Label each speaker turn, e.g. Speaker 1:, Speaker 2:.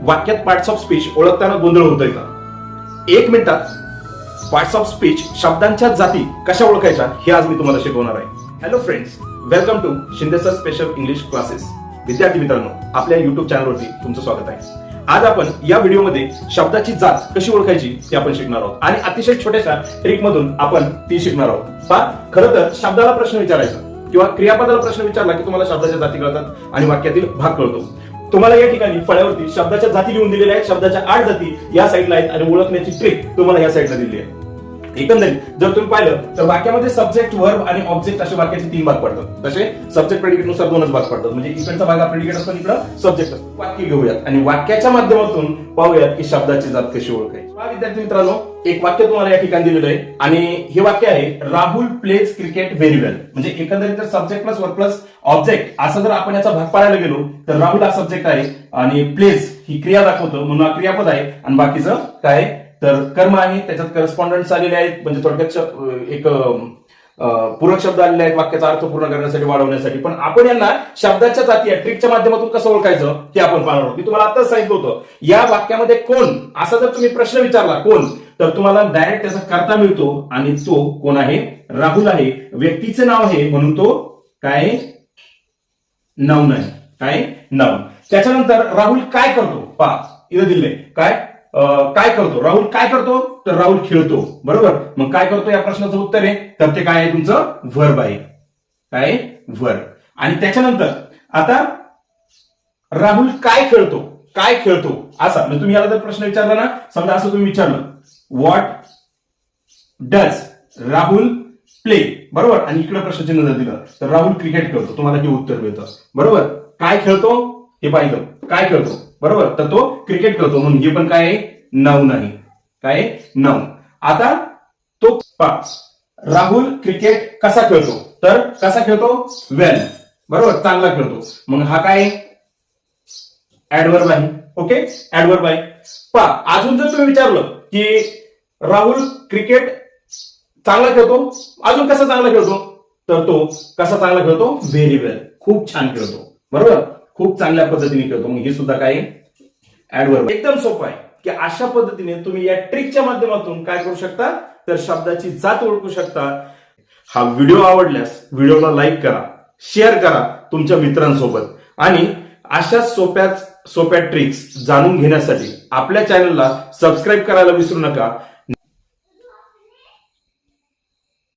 Speaker 1: वाक्यात parts of speech ओळखताना गोंधळ होतोय का? 1 मिनिटात पार्ट्स ऑफ स्पीच शब्दांच्या जाती कशा ओळखायच्या हे आज मी तुम्हाला शिकवणार आहे. Hello friends, welcome to Shinde sir special English classes. विद्यार्थी मित्रांनो, आपल्या युट्यूब चॅनलवरती तुमचं स्वागत आहे. आज आपण या व्हिडिओमध्ये शब्दाची जात कशी ओळखायची ते आपण शिकणार आहोत आणि अतिशय छोट्याशा ट्रिक मधून आपण ती शिकणार आहोत. पहा, खरं तर शब्दाला प्रश्न विचारायचा किंवा क्रियापदाला प्रश्न विचारला की तुम्हाला शब्दाच्या जाती कळतात आणि वाक्यातील भाग कळतो. तुम्हाला या ठिकाणी फळ्यावरती शब्दाच्या जाती लिहून दिलेल्या आहेत. शब्दाच्या 8 जाती या साईडला आहेत आणि ओळखण्याची ट्रिक तुम्हाला या साईडला दिली आहे. एकंदरीत जर तुम्ही पाहिलं तर वाक्यामध्ये सब्जेक्ट, वर्ब आणि ऑब्जेक्ट असे वाक्याचे 3 भाग पडतात. तसे सब्जेक्ट प्रेडिकेट नुसार 2च भाग पडतात. म्हणजे इकडचा भाग हा प्रेडिकेट असतो, इकडं सब्जेक्ट असतो. वाक्य घेऊयात आणि वाक्याच्या माध्यमातून पाहूयात की शब्दाची जात कशी ओळखायची. विद्यार्थी मित्रांनो, एक वाक्य तुम्हाला या ठिकाणी दिलेलं आहे आणि हे वाक्य आहे, राहुल प्लेज क्रिकेट व्हेरी वेल. म्हणजे एकंदरीत तर subject plus verb plus object असं जर आपण याचा भाग पाडायला गेलो तर राहुल हा सब्जेक्ट आहे आणि प्लेज ही क्रिया दाखवतो म्हणून हा क्रियापद आहे आणि बाकीचं काय तर कर्म आहे. त्याच्यात करस्पॉन्डन्स आलेले आहेत, म्हणजे थोडक्यात एक पूरक शब्द आलेले आहेत वाक्याचा अर्थ पूर्ण करण्यासाठी, वाढवण्यासाठी. पण आपण यांना शब्दाच्या जाती या ट्रिकच्या माध्यमातून कसं ओळखायचं ते आपण पाहणार आहोत. मी तुम्हाला आताच सांगितलं होतं, या वाक्यामध्ये कोण असा जर तुम्ही प्रश्न विचारला कोण, तर तुम्हाला डायरेक्ट त्याचा कर्ता मिळतो आणि तो कोण आहे? राहुल आहे. व्यक्तीचं नाव आहे म्हणून तो काय नाउन आहे. काय नाउन. त्याच्यानंतर राहुल काय करतो? पहा इथं दिले काय करतो. राहुल काय करतो? तर राहुल खेळतो. बरोबर. मग काय करतो या प्रश्नाचं उत्तर आहे तर ते काय आहे तुमचं व्हर्ब आहे. काय व्हर्ब. आणि त्याच्यानंतर आता राहुल काय खेळतो? काय खेळतो असा म्हणजे तुम्ही याला जर प्रश्न विचारला ना, समजा असं तुम्ही विचारलं, व्हॉट डज राहुल प्ले. बरोबर. आणि इकडे प्रश्नचिन्ह जर दिलं तर राहुल क्रिकेट खेळतो, तुम्हाला हे उत्तर मिळतं. बरोबर. काय खेळतो हे पाहिलं. काय खेळतो? बरोबर. तर तो क्रिकेट खेळतो म्हणून हे पण काय आहे? नाउन आहे. काय नाउन. आता तो राहुल क्रिकेट कसा खेळतो? तर कसा खेळतो? वेल. बरोबर. चांगला खेळतो. मग हा काय ऍडवर्ब आहे. ओके, ऍडवर्ब आहे. अजून जर तुम्ही विचारलं की राहुल क्रिकेट चांगला खेळतो, अजून कसा चांगला खेळतो? तर तो कसा चांगला खेळतो? व्हेरी वेल. खूप छान खेळतो. बरोबर. खूप चांगल्या पद्धतीने खेळतो. मग हे सुद्धा काय ऍडवर्ब. एकदम सोपं आहे की अशा पद्धतीने तुम्ही या ट्रिकच्या माध्यमातून काय करू शकता तर शब्दाची जात ओळखू शकता. हा व्हिडिओ आवडल्यास व्हिडिओला लाईक करा, शेअर करा तुमच्या मित्रांसोबत आणि अशा सोप्या ट्रिक्स जाणून घेण्यासाठी आपल्या चॅनलला सबस्क्राईब करायला विसरू नका.